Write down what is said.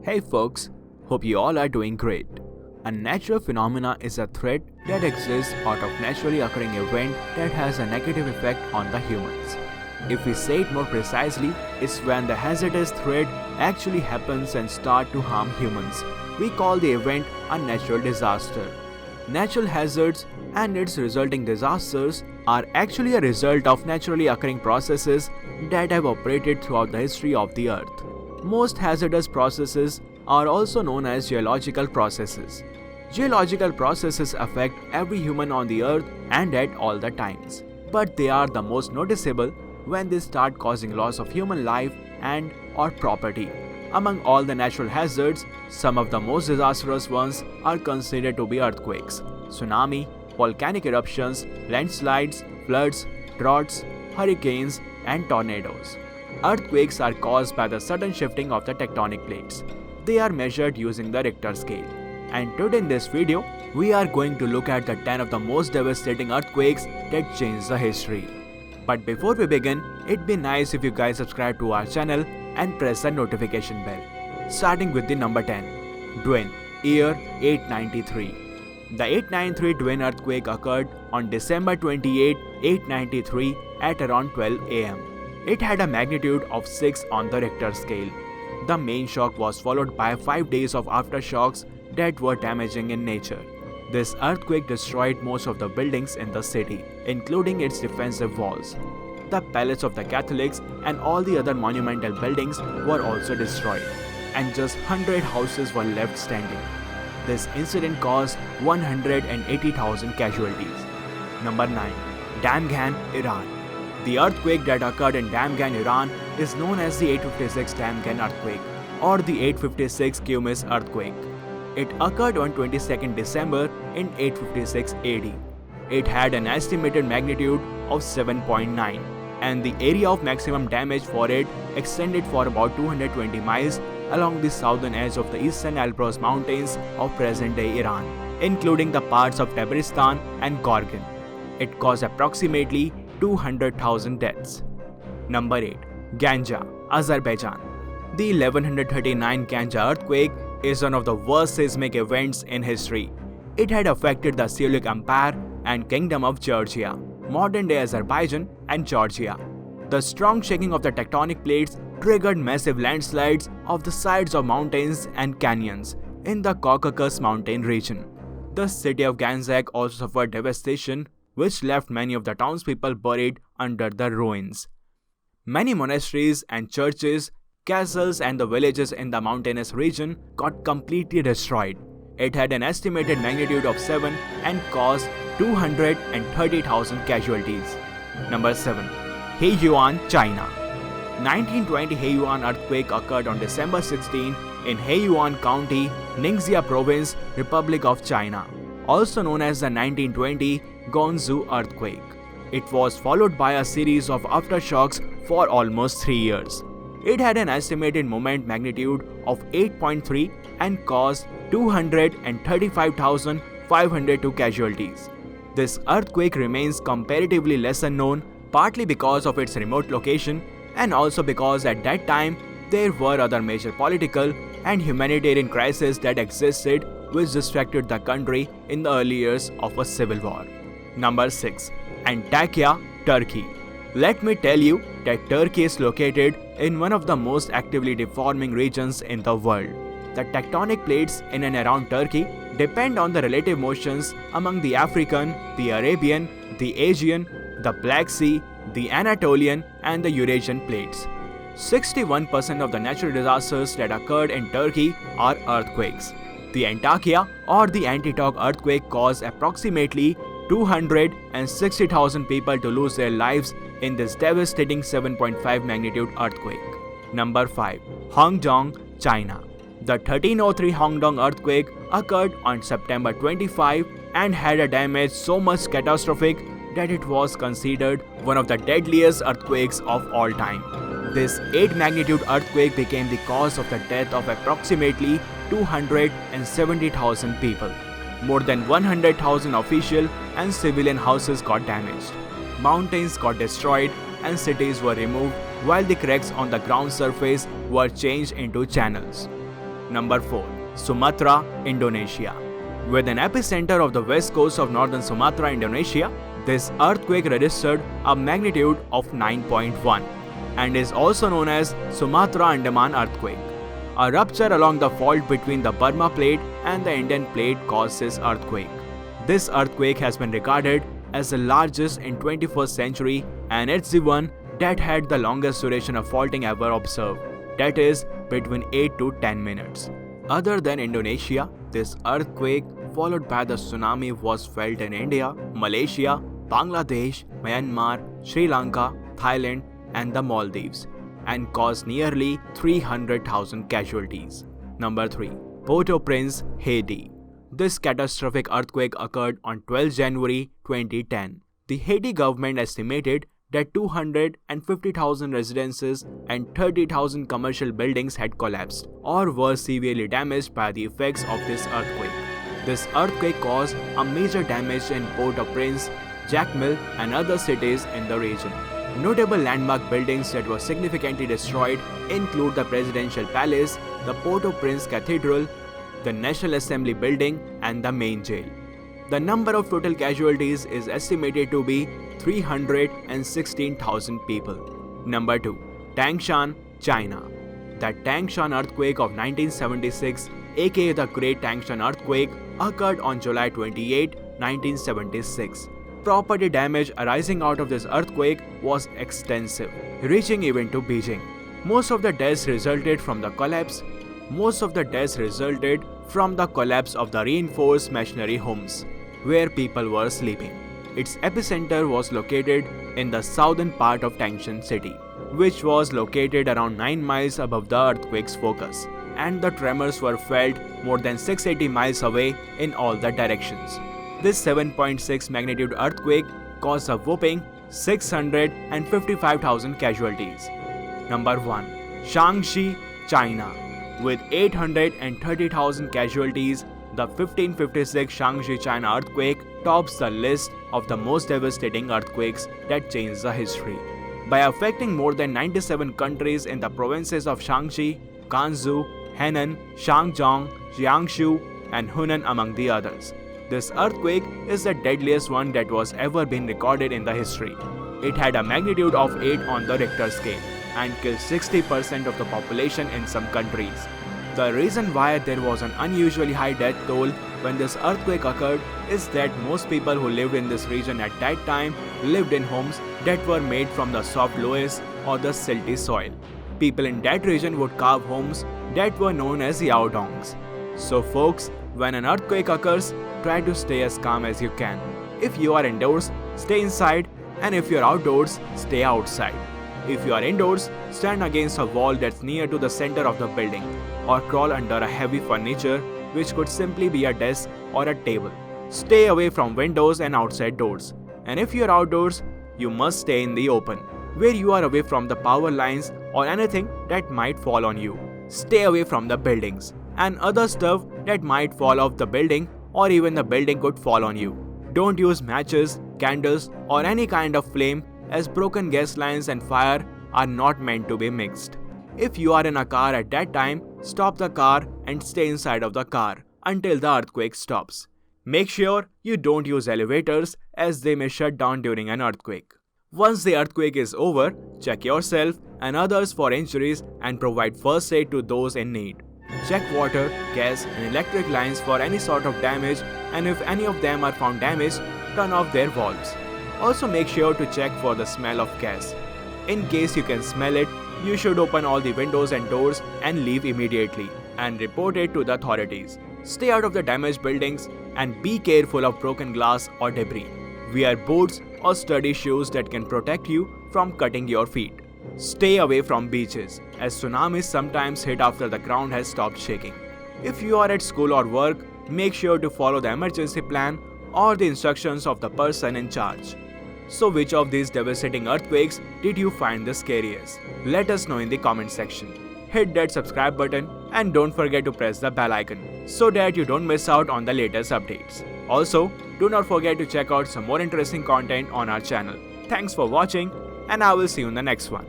Hey folks, hope you all are doing great. A natural phenomena is a threat that exists out of naturally occurring event that has a negative effect on the humans. If we say it more precisely, it's when the hazardous threat actually happens and start to harm humans. We call the event a natural disaster. Natural hazards and its resulting disasters are actually a result of naturally occurring processes that have operated throughout the history of the earth. Most hazardous processes are also known as geological processes. Geological processes affect every human on the earth and at all the times. But they are the most noticeable when they start causing loss of human life and or property. Among all the natural hazards, some of the most disastrous ones are considered to be earthquakes, tsunami, volcanic eruptions, landslides, floods, droughts, hurricanes, and tornadoes. Earthquakes are caused by the sudden shifting of the tectonic plates. They are measured using the Richter scale. And today in this video, we are going to look at the 10 of the most devastating earthquakes that changed the history. But before we begin, it'd be nice if you guys subscribe to our channel and press the notification bell. Starting with the number 10, Dwayne, year 893. The 893 Dwayne earthquake occurred on December 28, 893 at around 12 am. It had a magnitude of 6 on the Richter scale. The main shock was followed by 5 days of aftershocks that were damaging in nature. This earthquake destroyed most of the buildings in the city, including its defensive walls. The palace of the Catholics and all the other monumental buildings were also destroyed, and just 100 houses were left standing. This incident caused 180,000 casualties. Number 9. Tangshan, Iran. The earthquake that occurred in Tangshan, Iran is known as the 856 Tangshan earthquake or the 856 Quemes earthquake. It occurred on 22nd December in 856 AD. It had an estimated magnitude of 7.9 and the area of maximum damage for it extended for about 220 miles along the southern edge of the eastern Alborz mountains of present-day Iran, including the parts of Tabaristan and Gorgan. It caused approximately 200,000 deaths. Number 8. Ganja, Azerbaijan. The 1139 Ganja earthquake is one of the worst seismic events in history. It had affected the Seljuk Empire and Kingdom of Georgia, modern-day Azerbaijan and Georgia. The strong shaking of the tectonic plates triggered massive landslides of the sides of mountains and canyons in the Caucasus mountain region. The city of Ganzak also suffered devastation, which left many of the townspeople buried under the ruins. Many monasteries and churches, castles and the villages in the mountainous region got completely destroyed. It had an estimated magnitude of 7 and caused 230,000 casualties. Number 7. Heiyuan, China. 1920 Heiyuan earthquake occurred on December 16 in Heiyuan County, Ningxia Province, Republic of China, also known as the 1920 Guangzhou earthquake. It was followed by a series of aftershocks for almost 3 years. It had an estimated moment magnitude of 8.3 and caused 235,502 casualties. This earthquake remains comparatively lesser known, partly because of its remote location and also because at that time there were other major political and humanitarian crises that existed which distracted the country in the early years of a civil war. Number 6. Antakya, Turkey. Let me tell you that Turkey is located in one of the most actively deforming regions in the world. The tectonic plates in and around Turkey depend on the relative motions among the African, the Arabian, the Asian, the Black Sea, the Anatolian, and the Eurasian plates. 61% of the natural disasters that occurred in Turkey are earthquakes. The Antakya or the Antitok earthquake caused approximately 260,000 people to lose their lives in this devastating 7.5 magnitude earthquake. Number 5. Hongdong, China. The 1303 Hongdong earthquake occurred on September 25 and had a damage so much catastrophic that it was considered one of the deadliest earthquakes of all time. This 8 magnitude earthquake became the cause of the death of approximately 270,000 people. More than 100,000 official and civilian houses got damaged. Mountains got destroyed and cities were removed while the cracks on the ground surface were changed into channels. Number 4. Sumatra, Indonesia. With an epicenter of the west coast of northern Sumatra, Indonesia, this earthquake registered a magnitude of 9.1 and is also known as Sumatra Andaman earthquake. A rupture along the fault between the Burma plate and the Indian plate caused this earthquake. This earthquake has been regarded as the largest in 21st century, and it's the one that had the longest duration of faulting ever observed, that is between 8 to 10 minutes. Other than Indonesia, this earthquake followed by the tsunami was felt in India, Malaysia, Bangladesh, Myanmar, Sri Lanka, Thailand and the Maldives, and caused nearly 300,000 casualties. Number 3. Port-au-Prince, Haiti. This catastrophic earthquake occurred on 12 January 2010. The Haiti government estimated that 250,000 residences and 30,000 commercial buildings had collapsed or were severely damaged by the effects of this earthquake. This earthquake caused a major damage in Port-au-Prince, Jacmel and other cities in the region. Notable landmark buildings that were significantly destroyed include the Presidential Palace, the Port-au-Prince Cathedral, the National Assembly Building and the main jail. The number of total casualties is estimated to be 316,000 people. Number 2. Tangshan, China. The Tangshan earthquake of 1976, aka the Great Tangshan earthquake, occurred on July 28, 1976. Property damage arising out of this earthquake was extensive, reaching even to Beijing. Most of the deaths resulted from the collapse of the reinforced masonry homes, where people were sleeping. Its epicenter was located in the southern part of Tangshan city, which was located around 9 miles above the earthquake's focus, and the tremors were felt more than 680 miles away in all the directions. This 7.6 magnitude earthquake caused a whopping 655,000 casualties. Number 1. Shaanxi, China. With 830,000 casualties, the 1556 Shaanxi, China earthquake tops the list of the most devastating earthquakes that changed the history. By affecting more than 97 countries in the provinces of Shaanxi, Gansu, Henan, Shandong, Jiangsu, and Hunan among the others. This earthquake is the deadliest one that was ever been recorded in the history. It had a magnitude of 8 on the Richter scale and killed 60% of the population in some countries. The reason why there was an unusually high death toll when this earthquake occurred is that most people who lived in this region at that time lived in homes that were made from the soft loess or the silty soil. People in that region would carve homes that were known as yaodongs. So folks, when an earthquake occurs, try to stay as calm as you can. If you are indoors, stay inside, and if you are outdoors, stay outside. If you are indoors, stand against a wall that's near to the center of the building, or crawl under a heavy furniture which could simply be a desk or a table. Stay away from windows and outside doors. And if you are outdoors, you must stay in the open, where you are away from the power lines or anything that might fall on you. Stay away from the buildings and other stuff that might fall off the building, or even the building could fall on you. Don't use matches, candles or any kind of flame, as broken gas lines and fire are not meant to be mixed. If you are in a car at that time, stop the car and stay inside of the car until the earthquake stops. Make sure you don't use elevators, as they may shut down during an earthquake. Once the earthquake is over, check yourself and others for injuries and provide first aid to those in need. Check water, gas and electric lines for any sort of damage, and if any of them are found damaged, turn off their valves. Also make sure to check for the smell of gas. In case you can smell it, you should open all the windows and doors and leave immediately and report it to the authorities. Stay out of the damaged buildings and be careful of broken glass or debris. Wear boots or sturdy shoes that can protect you from cutting your feet. Stay away from beaches, as tsunamis sometimes hit after the ground has stopped shaking. If you are at school or work, make sure to follow the emergency plan or the instructions of the person in charge. So which of these devastating earthquakes did you find the scariest? Let us know in the comment section. Hit that subscribe button and don't forget to press the bell icon so that you don't miss out on the latest updates. Also, do not forget to check out some more interesting content on our channel. Thanks for watching, and I will see you in the next one.